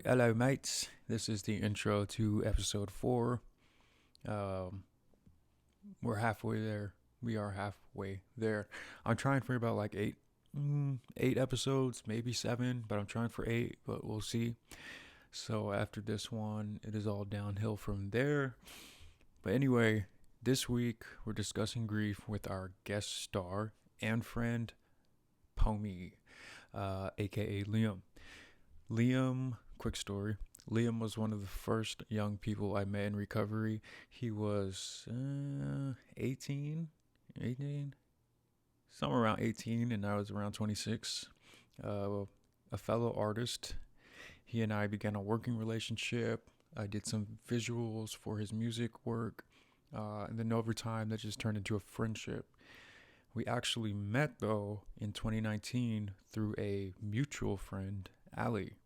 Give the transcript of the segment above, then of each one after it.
Hello, mates. This is the intro to episode 4. We're halfway there. We are halfway there. I'm trying for about like eight episodes, maybe 7, but I'm trying for 8, but we'll see. So after this one, it is all downhill from there. But anyway, this week we're discussing grief with our guest star and friend, POMI, aka Liam. Liam, quick story. Liam was one of the first young people I met in recovery. He was 18, somewhere around 18, and I was around 26. A fellow artist. He and I began a working relationship. I did some visuals for his music work, and then over time that just turned into a friendship. We actually met, though, in 2019 through a mutual friend, Ali,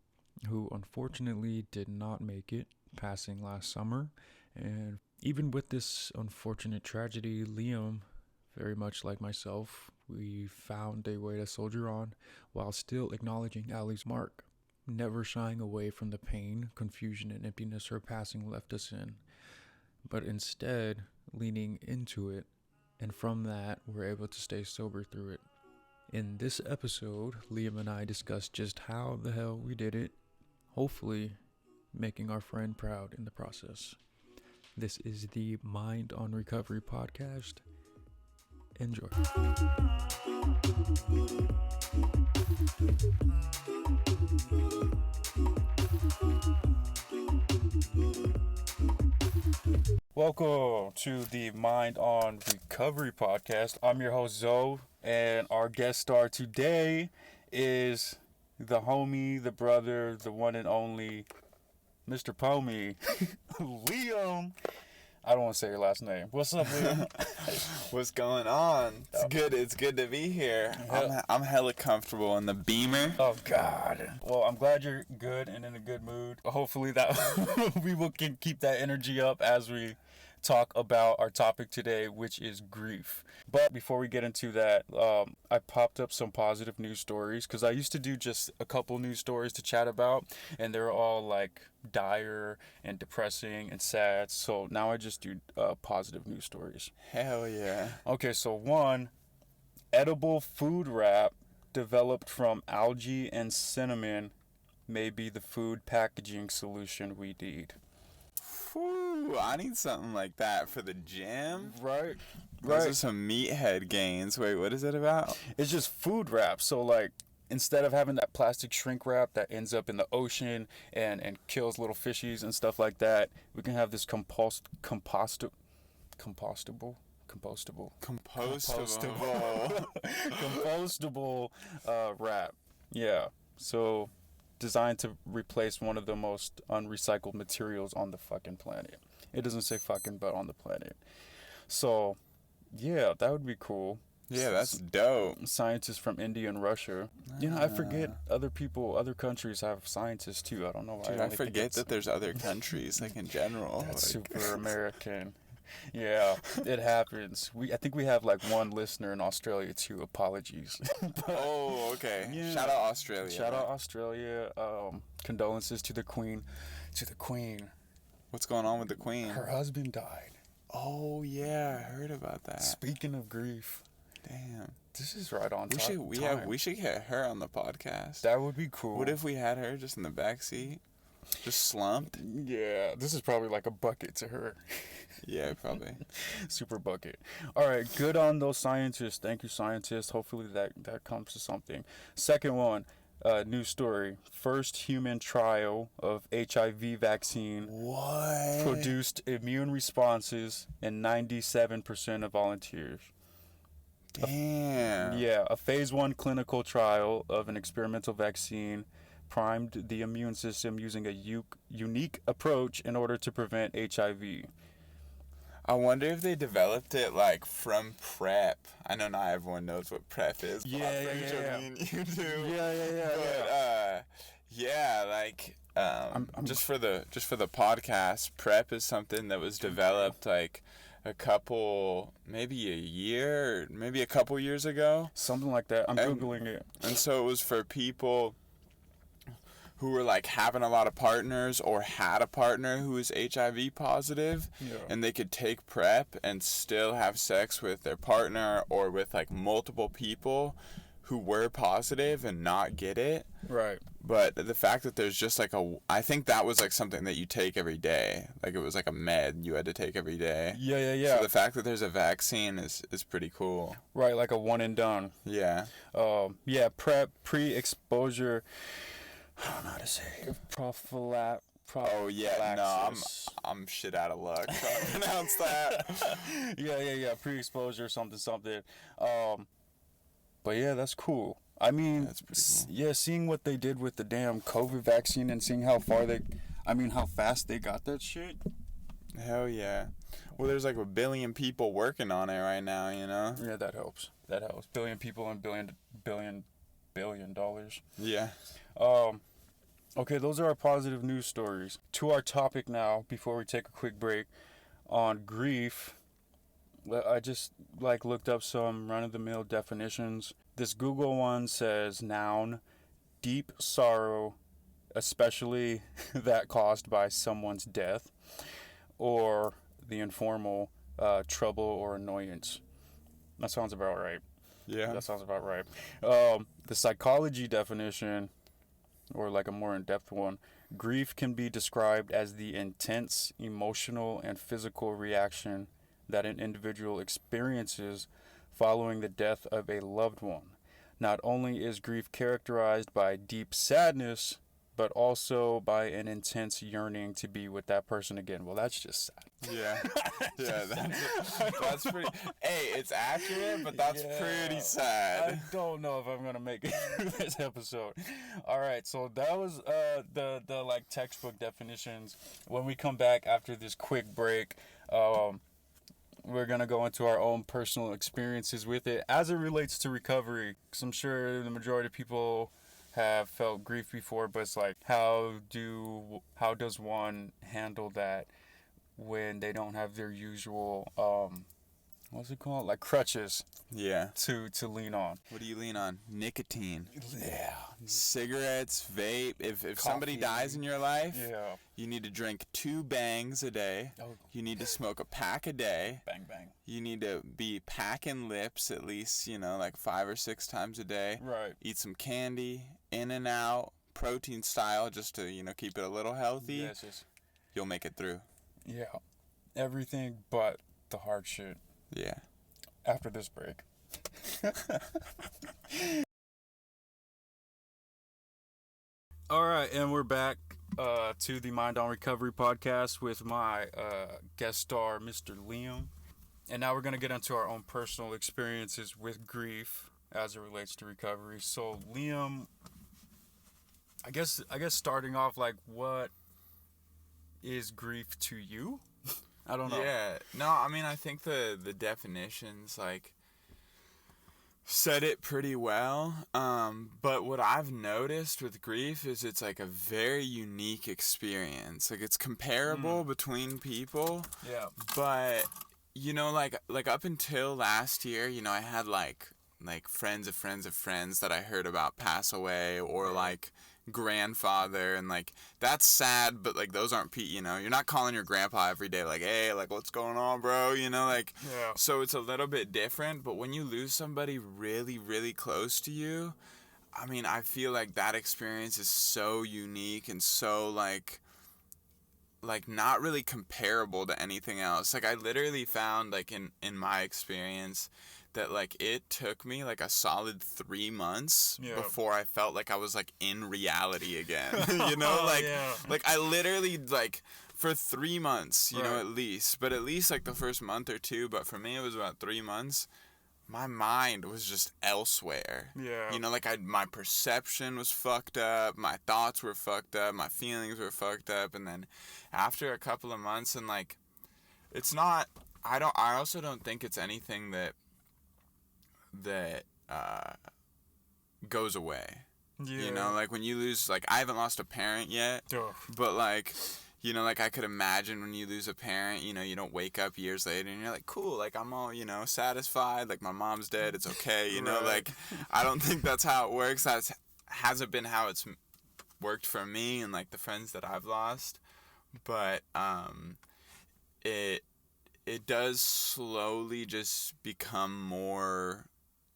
who unfortunately did not make it, passing last summer. And even with this unfortunate tragedy, Liam, very much like myself, we found a way to soldier on while still acknowledging Ali's mark, never shying away from the pain, confusion, and emptiness her passing left us in, but instead leaning into it, and from that, we're able to stay sober through it. In this episode, Liam and I discussed just how the hell we did it, hopefully making our friend proud in the process. This is the Mind on Recovery podcast. Enjoy. Welcome to the Mind on Recovery podcast. I'm your host, Zoe, and our guest star today is the homie, the brother, the one and only Mr. POMI, Liam. I don't want to say your last name. What's up, Liam? What's going on? It's good to be here. Yep. I'm hella comfortable in the Beamer. Oh, God. Well, I'm glad you're good and in a good mood. Hopefully that we will keep that energy up as we talk about our topic today, which is grief. But before we get into that, I popped up some positive news stories because I used to do just a couple news stories to chat about, and they're all like dire and depressing and sad. So now I just do positive news stories. Hell yeah. Okay, so one, edible food wrap developed from algae and cinnamon may be the food packaging solution we need. Whew, I need something like that for the gym. Right. Those are some meathead gains. Wait, what is it about? It's just food wrap. So like instead of having that plastic shrink wrap that ends up in the ocean and kills little fishies and stuff like that, we can have this compostable wrap. Yeah. So designed to replace one of the most unrecycled materials on the fucking planet. It doesn't say fucking, but on the planet. So, yeah, that would be cool. Yeah, that's dope. Scientists from India and Russia. You know, I forget other countries have scientists too. I don't know why. Dude, I forget that there's other countries, like in general. That's super American. Yeah, it happens. I think we have like one listener in Australia too. Apologies. Oh, okay. Yeah. Shout out Australia. Shout out Australia. Condolences to the Queen. What's going on with the Queen? Her husband died. Oh yeah, I heard about that. Speaking of grief, damn, this is right on we time. We should get her on the podcast. That would be cool. What if we had her just in the back seat, just slumped? Yeah, this is probably like a bucket to her. Yeah, probably. Super bucket. All right, good on those scientists. Thank you, scientists. Hopefully that comes to something. Second one, news story. First human trial of HIV vaccine. What? Produced immune responses in 97% of volunteers. Damn. Yeah, a phase 1 clinical trial of an experimental vaccine primed the immune system using a unique approach in order to prevent HIV. I wonder if they developed it like from PrEP. I know not everyone knows what PrEP is. Yeah. Me and you do. Yeah. Like just for the podcast, PrEP is something that was developed like a couple years ago. Something like that. I'm Googling it. And so it was for people who were like having a lot of partners or had a partner who was HIV positive, and they could take PrEP and still have sex with their partner or with like multiple people who were positive and not get it. Right. But the fact that there's just like I think that was like something that you take every day. Like it was like a med you had to take every day. Yeah. So the fact that there's a vaccine is pretty cool. Right, like a one and done. Yeah. PrEP, pre-exposure. I don't know how to say it. Oh yeah, no, I'm shit out of luck trying to pronounce that. Yeah. Pre-exposure, something. But yeah, that's cool. I mean, that's pretty cool. Yeah, seeing what they did with the damn COVID vaccine and seeing how fast they got that shit. Hell yeah. Well, there's like 1 billion people working on it right now, you know? Yeah, that helps. Billion people and billion dollars. Yeah. Okay, those are our positive news stories. To our topic now, before we take a quick break, on grief. I just looked up some run-of-the-mill definitions. This Google one says noun, deep sorrow, especially that caused by someone's death, or the informal trouble or annoyance. That sounds about right. Yeah. That sounds about right. The psychology definition, or like a more in-depth one, grief can be described as the intense emotional and physical reaction that an individual experiences following the death of a loved one. Not only is grief characterized by deep sadness, but also by an intense yearning to be with that person again. Well, that's just sad. Yeah, that's pretty. Hey, it's accurate, but that's pretty sad. I don't know if I'm gonna make it through this episode. All right, so that was the like textbook definitions. When we come back after this quick break, we're going to go into our own personal experiences with it as it relates to recovery. Because I'm sure the majority of people have felt grief before, but it's like, how does one handle that when they don't have their usual, what's it called? Like crutches. Yeah. To lean on. What do you lean on? Nicotine. Yeah. Cigarettes, vape. If somebody dies in your life, you need to drink 2 bangs a day. Oh. You need to smoke a pack a day. Bang, bang. You need to be packing lips at least, like 5 or 6 times a day. Right. Eat some candy, in and out, protein style, just to, keep it a little healthy. Yes. You'll make it through. Yeah. Everything but the hard shit. Yeah. After this break. All right, and we're back to the Mind on Recovery podcast with my guest star, Mr. Liam. And now we're going to get into our own personal experiences with grief as it relates to recovery. So, Liam, I guess starting off, like, what is grief to you? I don't know. Yeah. No, I mean, I think the definitions, like, said it pretty well. But what I've noticed with grief is it's, like, a very unique experience. Like, it's comparable between people. Yeah. But, like up until last year, I had, like friends of friends of friends that I heard about pass away, or, like, grandfather, and like that's sad, but like those aren't you're not calling your grandpa every day like, hey, like, what's going on, bro, so it's a little bit different. But when you lose somebody really, really close to you, I mean, I feel like that experience is so unique and so like not really comparable to anything else. Like, I literally found, like, in my experience, that, like, it took me, like, a solid 3 months before I felt like I was, like, in reality again. Like, I literally, like, for 3 months, you know, at least. But at least, like, the first month or two. But for me, it was about 3 months. My mind was just elsewhere. Yeah. Like, my perception was fucked up. My thoughts were fucked up. My feelings were fucked up. And then after a couple of months, and, like, it's not... I also don't think it's anything that goes away. Yeah. Like, when you lose, like, I haven't lost a parent yet, but, like, like, I could imagine when you lose a parent, you don't wake up years later and you're like, cool, like, I'm all, satisfied, like, my mom's dead, it's okay, like, I don't think that's how it works. That hasn't been how it's worked for me and like the friends that I've lost, but it it does slowly just become more.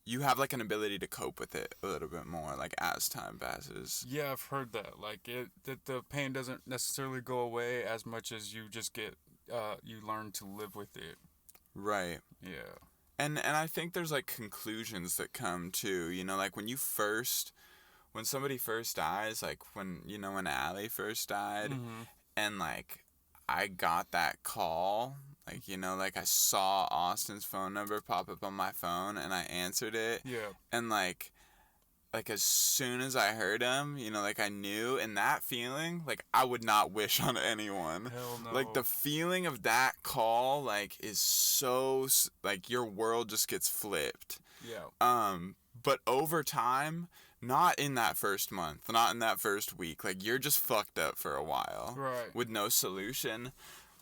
You have like an ability to cope with it a little bit more, like as time passes. Yeah, I've heard that. Like that the pain doesn't necessarily go away as much as you just get you learn to live with it. Right. Yeah. And I think there's like conclusions that come too. You know, like when somebody first dies, like when Allie first died, Mhm. and like I got that call, like like I saw Austin's phone number pop up on my phone and I answered it, Yeah. and like as soon as I heard him, like I knew, and that feeling, like I would not wish on anyone. Hell Like no. the feeling of that call, like is so like your world just gets flipped. Yeah. But over time, not in that first month, not in that first week, like you're just fucked up for a while Right. with no solution.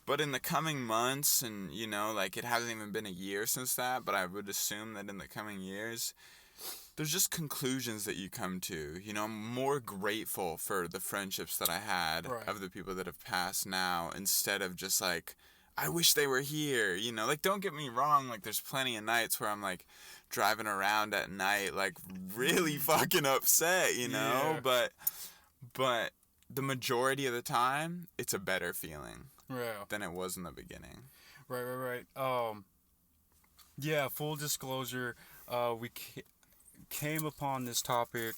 But in the coming months, and like it hasn't even been a year since that, but I would assume that in the coming years, there's just conclusions that you come to. I'm more grateful for the friendships that I had Right. of the people that have passed now, instead of just like, I wish they were here. Like don't get me wrong, like there's plenty of nights where I'm like driving around at night like really fucking upset, Yeah. but the majority of the time it's a better feeling Yeah. than it was in the beginning. Right. Yeah. Full disclosure. We came upon this topic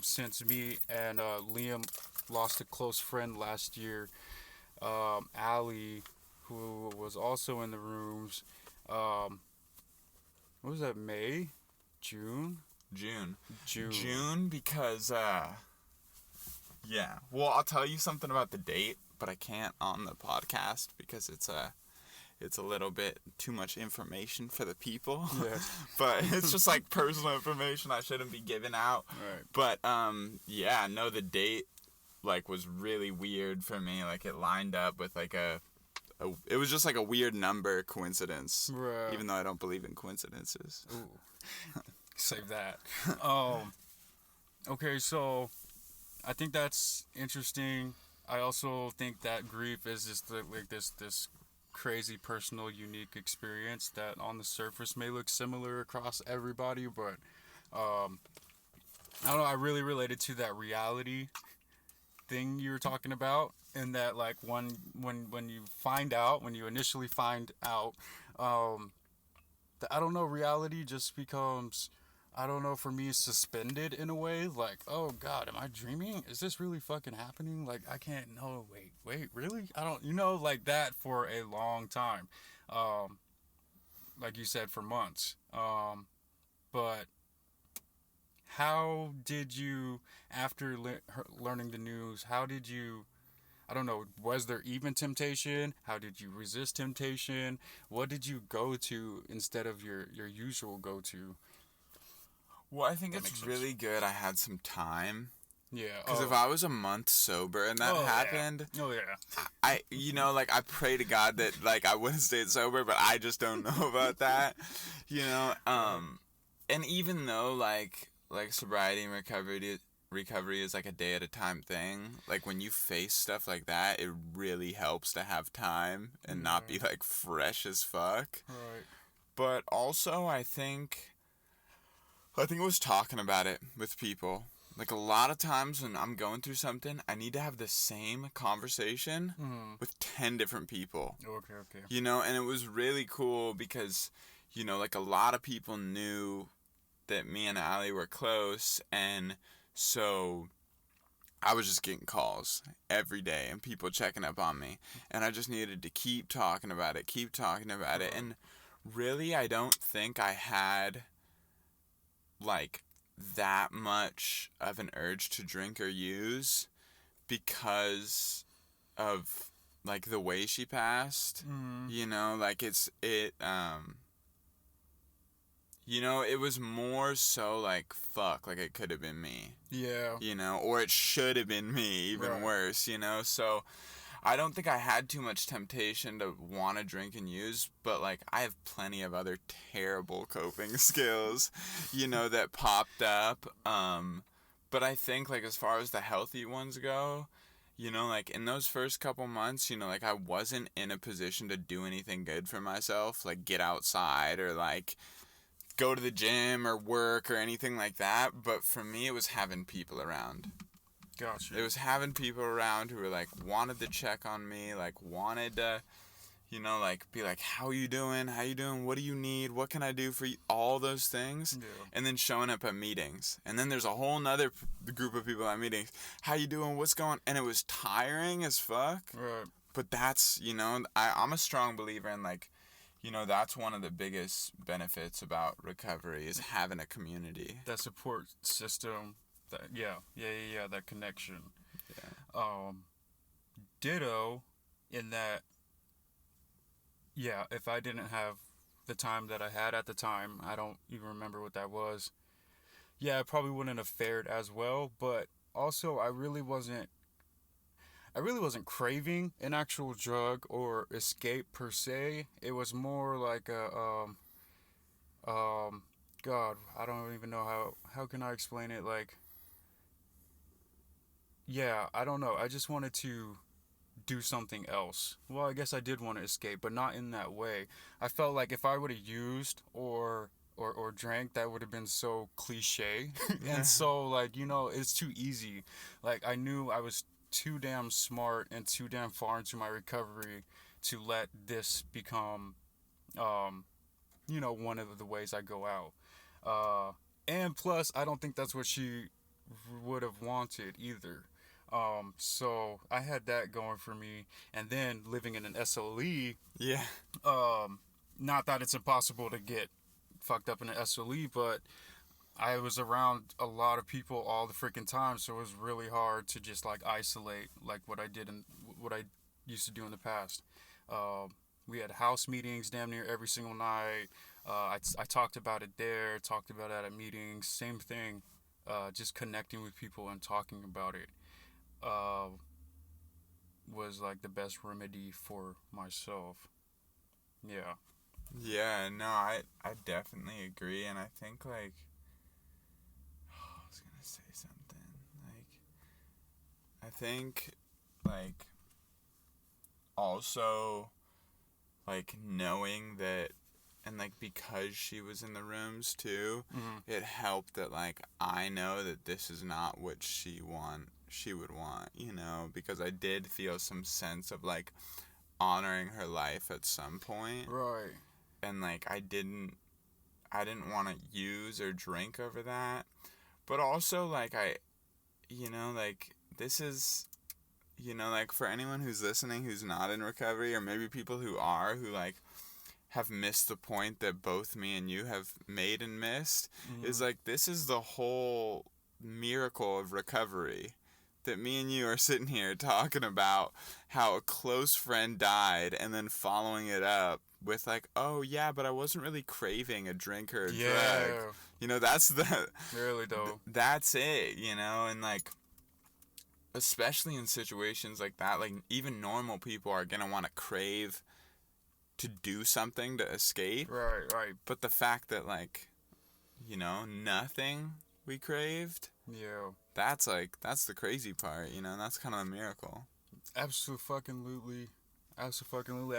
since me and Liam lost a close friend last year. Allie, who was also in the rooms. What was that? May, June, June. June. June, because yeah. Well, I'll tell you something about the date, but I can't on the podcast because it's a little bit too much information for the people. Yeah. But it's just like personal information I shouldn't be giving out. Right. But yeah, no, the date like was really weird for me. Like it lined up with like it was just like a weird number coincidence. Right. Even though I don't believe in coincidences. Ooh. Save that. Okay, so I think that's interesting. I also think that grief is just like this crazy personal unique experience that on the surface may look similar across everybody, but I don't know, I really related to that reality thing you were talking about, and that like when you initially find out, I don't know, reality just becomes, I don't know, for me, suspended in a way. Like, oh God, am I dreaming? Is this really fucking happening? Like, I can't, no, wait, really? I don't, like that for a long time. Like you said, for months. But how did you, after learning the news, how did you, I don't know, was there even temptation? How did you resist temptation? What did you go to instead of your usual go-to? Well, I think That makes it's sense. really good I had some time. Yeah. Because if I was a month sober and that happened, Oh, yeah. I like I pray to God that like I would have stayed sober, but I just don't know about that. And even though like sobriety and recovery is like a day at a time thing, like when you face stuff like that, it really helps to have time and not be like fresh as fuck. Right. But also I think it was talking about it with people. Like a lot of times when I'm going through something, I need to have the same conversation with 10 different people. Okay. And it was really cool because, like a lot of people knew that me and Allie were close, and so I was just getting calls every day and people checking up on me, and I just needed to keep talking about it. And really, I don't think I had like that much of an urge to drink or use because of like the way she passed. Like it was more so like fuck, like it could have been me. Yeah. Or it should have been me, even worse, so I don't think I had too much temptation to want to drink and use, but like I have plenty of other terrible coping skills, that popped up. But I think, like, as far as the healthy ones go, you know, like, in those first couple months, you know, like, I wasn't in a position to do anything good for myself, like, get outside or, like, go to the gym or work or anything like that. But for me, it was having people around. Gotcha. It was having people around who were, like, wanted to check on me, like, wanted to, you know, like, be like, how you doing? How you doing? What do you need? What can I do for you? All those things. Yeah. And then showing up at meetings. And then there's a whole nother group of people at meetings. How you doing? What's going on? And it was tiring as fuck. Right. But that's, you know, I'm a strong believer in, like, you know, that's one of the biggest benefits about recovery is having a community. That support system. That connection. Yeah. Ditto, in that, yeah, if I didn't have the time that I had at the time, I don't even remember what that was. Yeah, I probably wouldn't have fared as well, but also I really wasn't craving an actual drug or escape per se. It was more like God, I don't even know how can I explain it. Like, yeah, I don't know. I just wanted to do something else. Well, I guess I did want to escape, but not in that way. I felt like if I would have used or drank, that would have been so cliche. And so, like, you know, it's too easy. Like, I knew I was too damn smart and too damn far into my recovery to let this become, you know, one of the ways I go out. And plus, I don't think that's what she would have wanted either. So I had that going for me, and then living in an SLE. Yeah. Not that it's impossible to get fucked up in an SLE, but I was around a lot of people all the freaking time, so it was really hard to just like isolate like what I did and what I used to do in the past. We had house meetings damn near every single night. I talked about it there, talked about it at meetings, same thing. Just connecting with people and talking about it uh, was like the best remedy for myself. Yeah. Yeah, no, I definitely agree. And I think, like, oh, I was going to say something. Like, I think, like, also, like, knowing that, and, like, because she was in the rooms, too, it helped that, like, I know that this is not what she would want, you know, because I did feel some sense of, like, honoring her life at some point. Right. And, like, I didn't want to use or drink over that. But also, like, you know, like, this is, you know, like, for anyone who's listening who's not in recovery, or maybe people who are, who, like, have missed the point that both me and you have made and missed, is, like, this is the whole miracle of recovery. That me and you are sitting here talking about how a close friend died and then following it up with like, oh yeah, but I wasn't really craving a drink or a drug. You know, that's the really though. That's it, you know, and like especially in situations like that, like even normal people are gonna want to crave to do something to escape. Right. But the fact that like, you know, nothing we craved. Yeah. That's the crazy part, you know, that's kind of a miracle. Absolutely. I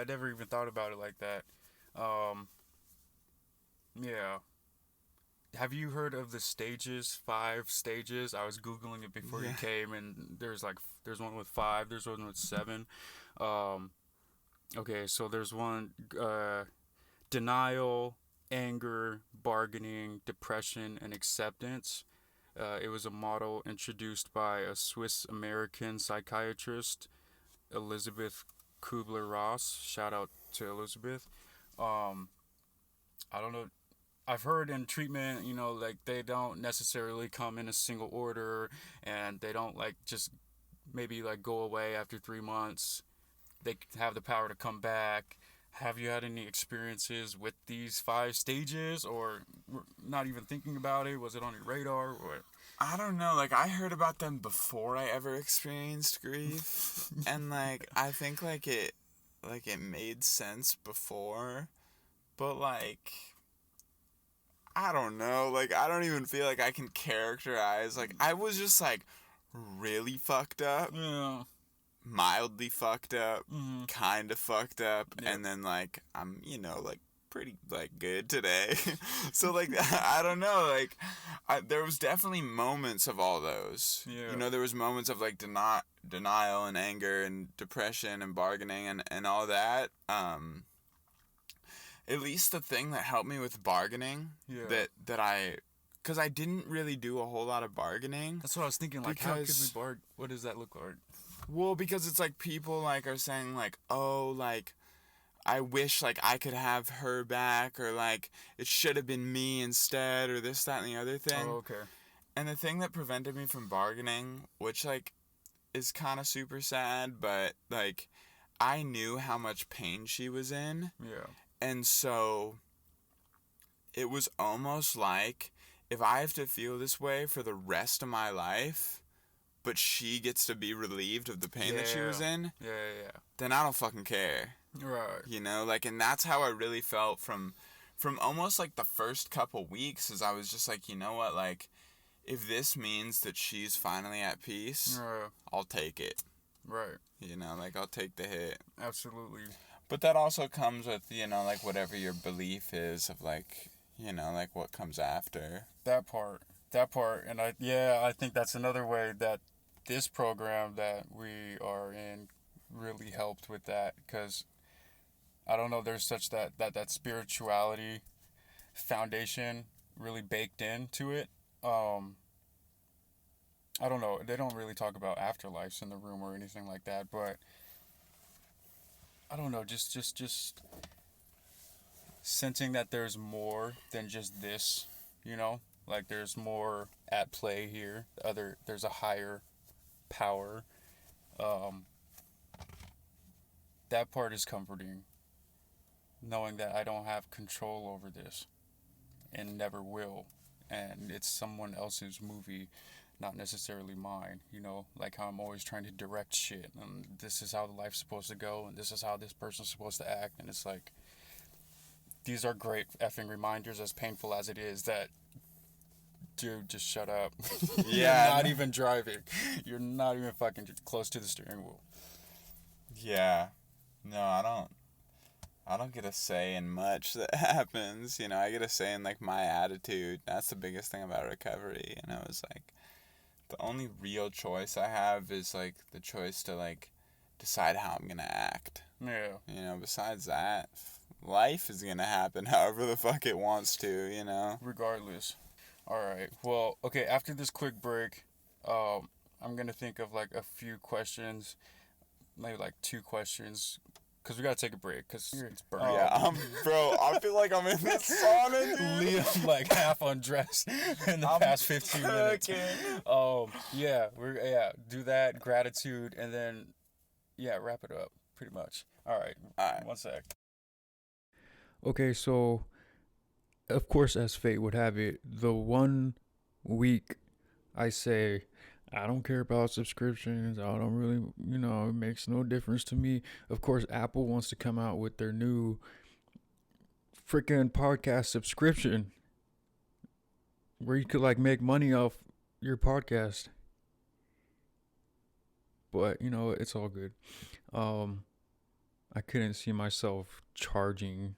never even thought about it like that. Yeah. Have you heard of the stages? 5 stages? I was Googling it before you came, and there's one with 5, there's one with 7. Okay, so there's one, denial, anger, bargaining, depression, and acceptance. It was a model introduced by a Swiss-American psychiatrist, Elizabeth Kubler-Ross. Shout out to Elizabeth. I don't know. I've heard in treatment, you know, like they don't necessarily come in a single order, and they don't like just maybe like go away after 3 months. They have the power to come back. Have you had any experiences with these 5 stages, or not even thinking about it? Was it on your radar? Or I don't know. Like I heard about them before I ever experienced grief, and like I think like it made sense before, but like I don't know. Like, I don't even feel like I can characterize. Like, I was just, like, really fucked up, Yeah. mildly fucked up, Mm-hmm. kind of fucked up, Yep. and then, like, I'm, like, pretty, like, good today. So, like, I don't know. Like, there was definitely moments of all those. Yeah. There was moments of, like, denial and anger and depression and bargaining and all that. At least the thing that helped me with bargaining, Yeah. because I didn't really do a whole lot of bargaining. That's what I was thinking. Like, how could we bargain? What does that look like? Well, because it's like people like are saying like, oh, like I wish like I could have her back, or like it should have been me instead, or this, that, and the other thing. Oh, okay. And the thing that prevented me from bargaining, which like is kind of super sad, but like I knew how much pain she was in. Yeah. And so it was almost like if I have to feel this way for the rest of my life, but she gets to be relieved of the pain that she was in, Yeah. then I don't fucking care. Right. Like, and that's how I really felt from almost like the first couple weeks, is I was just like, you know what, like, if this means that she's finally at peace, Right. I'll take it. Right. Like, I'll take the hit. Absolutely. But that also comes with, like, whatever your belief is of, like, like, what comes after. That part, and I think that's another way that this program that we are in really helped with that, because I don't know, there's such that spirituality foundation really baked into it. I don't know, they don't really talk about afterlives in the room or anything like that, but I don't know, just sensing that there's more than just this, like there's more at play here. There's a higher power. That part is comforting, knowing that I don't have control over this and never will, and it's someone else's movie, not necessarily mine. Like how I'm always trying to direct shit, and this is how the life's supposed to go, and this is how this person's supposed to act, and it's like, these are great effing reminders, as painful as it is, that, dude, just shut up. Yeah. You're not even driving. You're not even fucking close to the steering wheel. Yeah. No, I don't get a say in much that happens. I get a say in, like, my attitude. That's the biggest thing about recovery. And I was like, the only real choice I have is, like, the choice to, like, decide how I'm gonna act. Yeah. Besides that, life is gonna happen however the fuck it wants to. Regardless. Alright, well, okay, after this quick break, I'm gonna think of, like, a few questions, maybe, like, 2 questions, because we gotta take a break, because it's burning. Yeah, bro, I feel like I'm in the sauna, dude. Liam, like, half undressed in the past 15 minutes. Do that, gratitude, and then, wrap it up, pretty much. Alright, 1 sec. Okay, so, of course, as fate would have it, the 1 week I say, I don't care about subscriptions, I don't really, it makes no difference to me. Of course, Apple wants to come out with their new freaking podcast subscription where you could, like, make money off your podcast. But, it's all good. I couldn't see myself charging.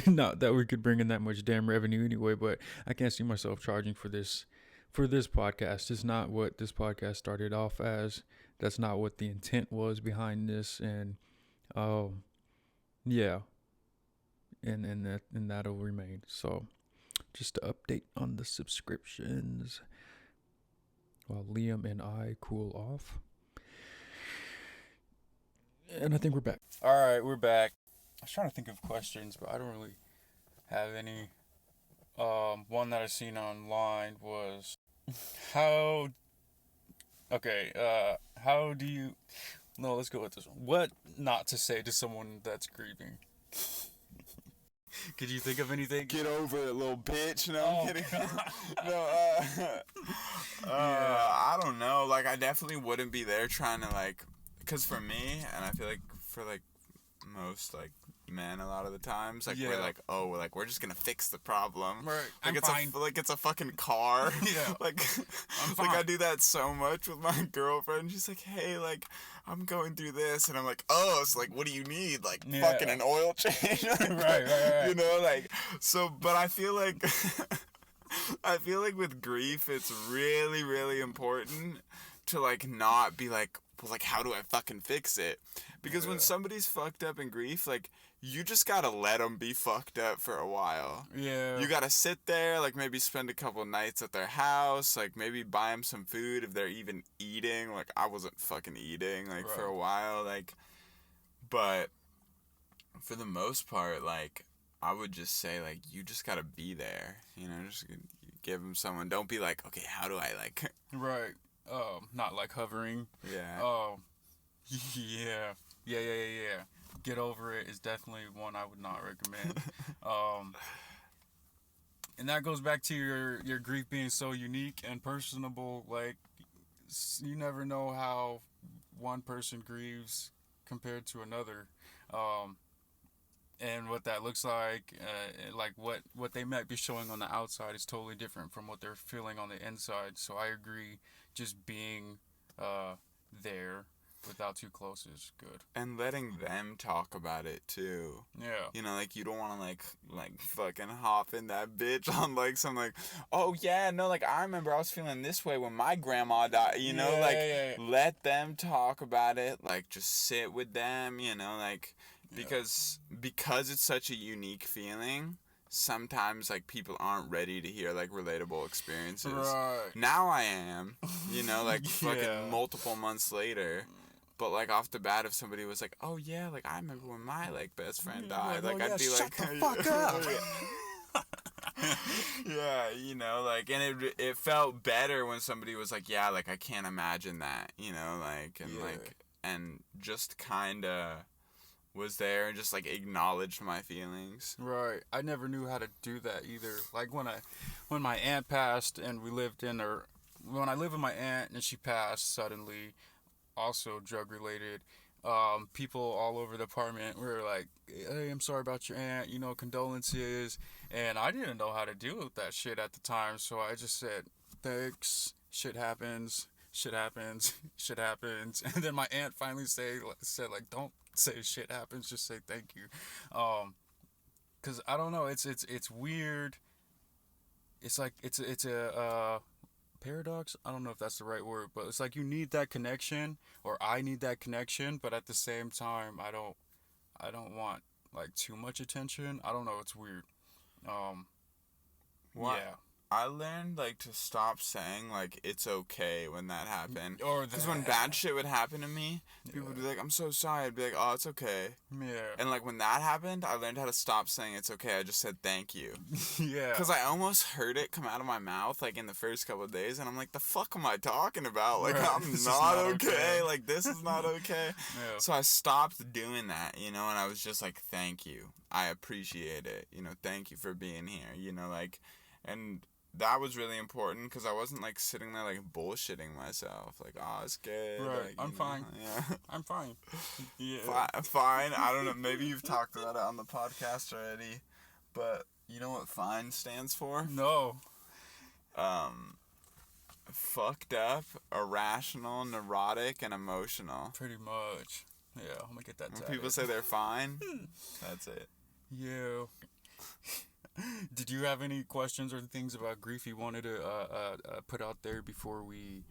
Not that we could bring in that much damn revenue anyway, but I can't see myself charging for this podcast. It's not what this podcast started off as. That's not what the intent was behind this, and and that'll remain. So, just to update on the subscriptions while Liam and I cool off. And I think we're back. All right, we're back. I was trying to think of questions, but I don't really have any. One that I seen online was, how do you, no, let's go with this one. What not to say to someone that's grieving? Could you think of anything? Get over it, little bitch. No, I'm kidding. No, I don't know. Like, I definitely wouldn't be there trying to, like, because for me, and I feel like for, like, most like men a lot of the times. Like Yeah. we're like, oh, we're just gonna fix the problem. Right. Like I'm it's fine. like it's a fucking car. Yeah. Like I'm like I fine. do that so much with my girlfriend. She's like, hey, like I'm going through this, and I'm like, oh, it's like, what do you need? Like Yeah. fucking an oil change. Right. You know, like so. But I feel like I feel like with grief, it's really, really important to like not be like, well, like how do I fucking fix it? Because when Yeah. somebody's fucked up in grief, like you just gotta let them be fucked up for a while. Yeah. You gotta sit there, like maybe spend a couple nights at their house, like maybe buy them some food if they're even eating. Like I wasn't fucking eating like for Right. a while, like, but for the most part, like I would just say like you just gotta be there, you know, just give them someone. Don't be like, okay, how do I like, Right. Not like hovering. yeah, Yeah. Yeah. Get over it is definitely one I would not recommend. And that goes back to your grief being so unique and personable. Like, you never know how one person grieves compared to another. And what that looks like what they might be showing on the outside is totally different from what they're feeling on the inside. So I agree, just being there without too close is good. and letting them talk about it too. Yeah. You know, like you don't want to like fucking hop in that bitch on like some like, oh yeah, no, like I remember I was feeling this way when my grandma died. You know, Yeah, like yeah. let them talk about it. Like just sit with them. You know, like because it's such a unique feeling. Sometimes like people aren't ready to hear like relatable experiences. Right. Now I am. You know, like Yeah. fucking multiple months later. But like off the bat, if somebody was like, "Oh yeah, like I remember when my like best friend died," like I'd be shut like, the fuck up. Yeah, you know, like, and it felt better when somebody was like, "Yeah, like I can't imagine that," you know, like, and Yeah. like, and just kind of was there and just like acknowledged my feelings. Right. I never knew how to do that either. Like when my aunt passed and when I lived with my aunt and she passed suddenly, also drug related, people all over the apartment were like, hey, I'm sorry about your aunt, you know, condolences. And I didn't know how to deal with that shit at the time, so I just said, thanks, shit happens. And then my aunt finally said like, don't say shit happens, just say thank you. Cause I don't know, it's weird. It's like it's a paradox. I don't know if that's the right word, but it's like you need that connection, or I need that connection, but at the same time, I don't want like too much attention. I don't know. It's weird. What? Yeah. I learned like to stop saying like it's okay when that happened. Or Because when bad shit would happen to me, people would be like, "I'm so sorry." I'd be like, "Oh, it's okay." Yeah. And like when that happened, I learned how to stop saying it's okay. I just said thank you. Yeah. Because I almost heard it come out of my mouth like in the first couple of days, and I'm like, the fuck am I talking about? Like, Right. I'm This is not not okay. okay. Like, this is not okay. Yeah. So I stopped doing that, you know, and I was just like, thank you. I appreciate it. You know, thank you for being here. You know, like, and that was really important because I wasn't like sitting there like bullshitting myself. Like, oh, it's good. Right. Like, I'm you know, fine. Yeah. I'm fine. Yeah. Fine. I don't know. Maybe you've talked about it on the podcast already, but you know what FINE stands for? No. Fucked up, irrational, neurotic, and emotional. Pretty much. Yeah. I'm gonna get that. When tatted. people say they're fine, that's it. Yeah. Did you have any questions or things about grief you wanted to put out there before we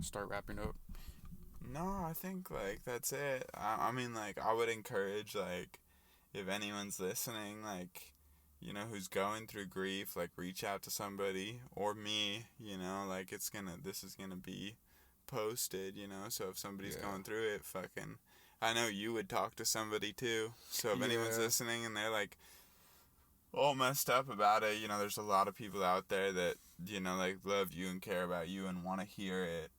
start wrapping up? No, I think like that's it. I mean, like I would encourage like if anyone's listening, like you know who's going through grief, like reach out to somebody or me. You know, like this is gonna be posted. You know, so if somebody's going through it, fucking, I know you would talk to somebody too. So if anyone's listening and they're like all messed up about it, you know, there's a lot of people out there that, you know, like love you and care about you and want to hear it,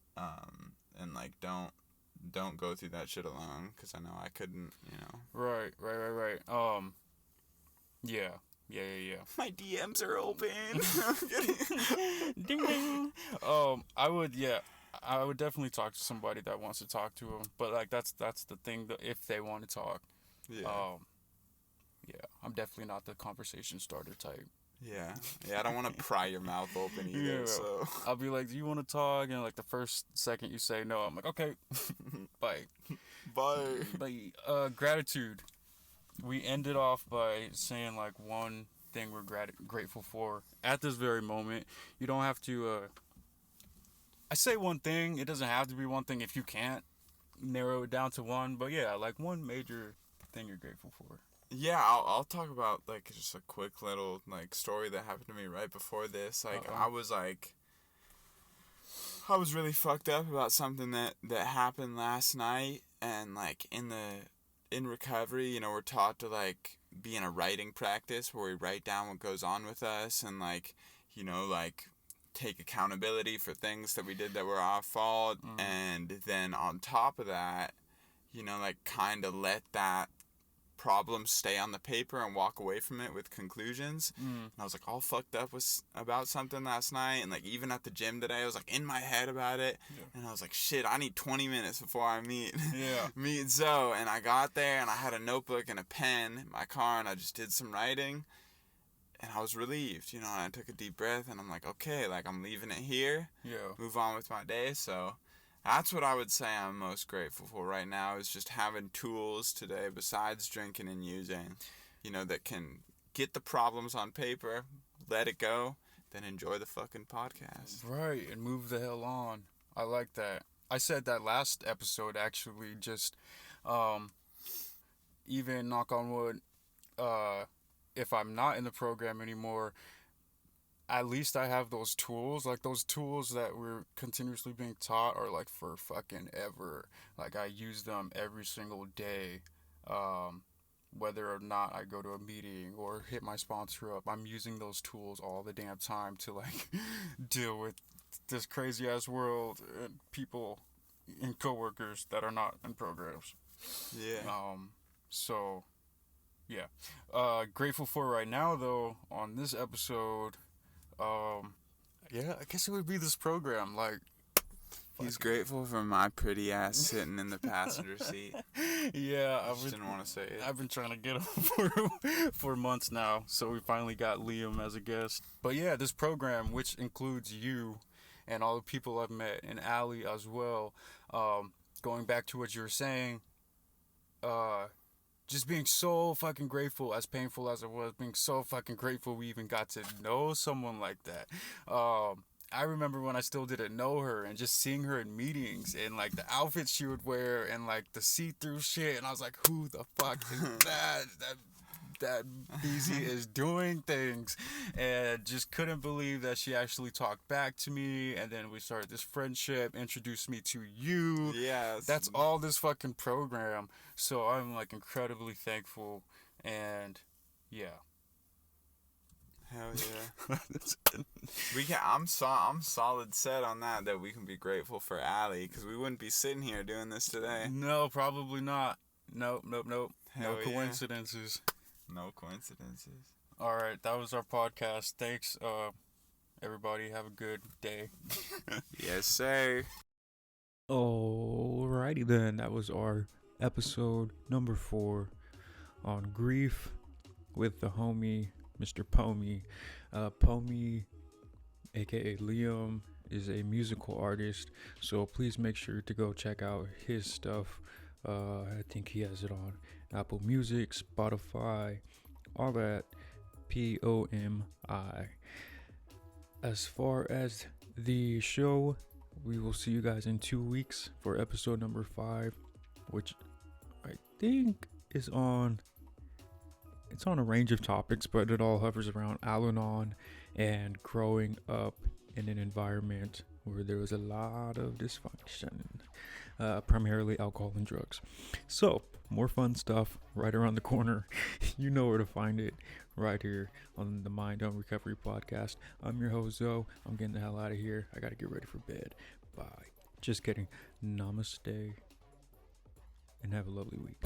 and like don't go through that shit alone, because I know I couldn't, you know. Right. Yeah. My DMs are open. Ding ding. I would, I would definitely talk to somebody that wants to talk to him. But like that's the thing. That if they want to talk, Yeah. yeah, I'm definitely not the conversation starter type. Yeah. Yeah, I don't want to pry your mouth open either, Yeah, so. I'll be like, "Do you want to talk?" And like the first second you say no, I'm like, "Okay, bye." Bye. But gratitude. We ended off by saying like one thing we're grateful for at this very moment. You don't have to. I say one thing. It doesn't have to be one thing if you can't narrow it down to one. But yeah, like one major thing you're grateful for. Yeah, I'll talk about like just a quick little like story that happened to me right before this. Like I was really fucked up about something that happened last night, and like in recovery, you know, we're taught to like be in a writing practice where we write down what goes on with us and like, you know, like take accountability for things that we did that were our fault, and then on top of that, you know, like kind of let that problem stay on the paper and walk away from it with conclusions. And I was like all fucked up about something last night, and like even at the gym today I was like in my head about it. And I was like, shit, I need 20 minutes before I meet Zoe. And I got there and I had a notebook and a pen in my car and I just did some writing, and I was relieved, you know. And I took a deep breath and I'm like, okay, like I'm leaving it here, move on with my day. So that's what I would say I'm most grateful for right now, is just having tools today besides drinking and using, you know, that can get the problems on paper, let it go, then enjoy the fucking podcast. Right, and move the hell on. I like that. I said that last episode actually, just even knock on wood, if I'm not in the program anymore, at least I have those tools. Like those tools that we're continuously being taught are like for fucking ever. Like I use them every single day. Whether or not I go to a meeting or hit my sponsor up, I'm using those tools all the damn time to like deal with this crazy ass world and people and coworkers that are not in programs. Yeah. So yeah. Grateful for right now though on this episode. Yeah, I guess it would be this program. Like, he's grateful for my pretty ass sitting in the passenger seat. Yeah, I just didn't want to say it. I've been trying to get him for months now, so we finally got Liam as a guest. But yeah, this program, which includes you and all the people I've met, and Allie as well. Going back to what you were saying, just being so fucking grateful, as painful as it was, being so fucking grateful we even got to know someone like that. I remember when I still didn't know her and just seeing her in meetings and like the outfits she would wear and like the see-through shit, and I was like, who the fuck is that BZ is doing things, and just couldn't believe that she actually talked back to me, and then we started this friendship, introduced me to you. Yes. That's all this fucking program. So I'm like incredibly thankful, and yeah. Hell yeah. I'm solid set on that we can be grateful for Allie, because we wouldn't be sitting here doing this today. No, probably not. Nope. Hell No coincidences. No coincidences. All right, that was our podcast. Thanks, everybody. Have a good day. Yes, sir. Alrighty then, that was our episode number 4 on grief with the homie Mr. POMI. POMI, aka Liam, is a musical artist, so please make sure to go check out his stuff. I think he has it on Apple Music, Spotify, all that. POMI. As far as the show, we will see you guys in 2 weeks for episode number 5, which I think is on. It's on a range of topics, but it all hovers around Al-Anon and growing up in an environment where there was a lot of dysfunction, primarily alcohol and drugs. So, more fun stuff right around the corner. You know where to find it, right here on the Mind on Recovery podcast. I'm your host, Zoe. I'm getting the hell out of here. I gotta get ready for bed. Bye. Just kidding. Namaste. And have a lovely week.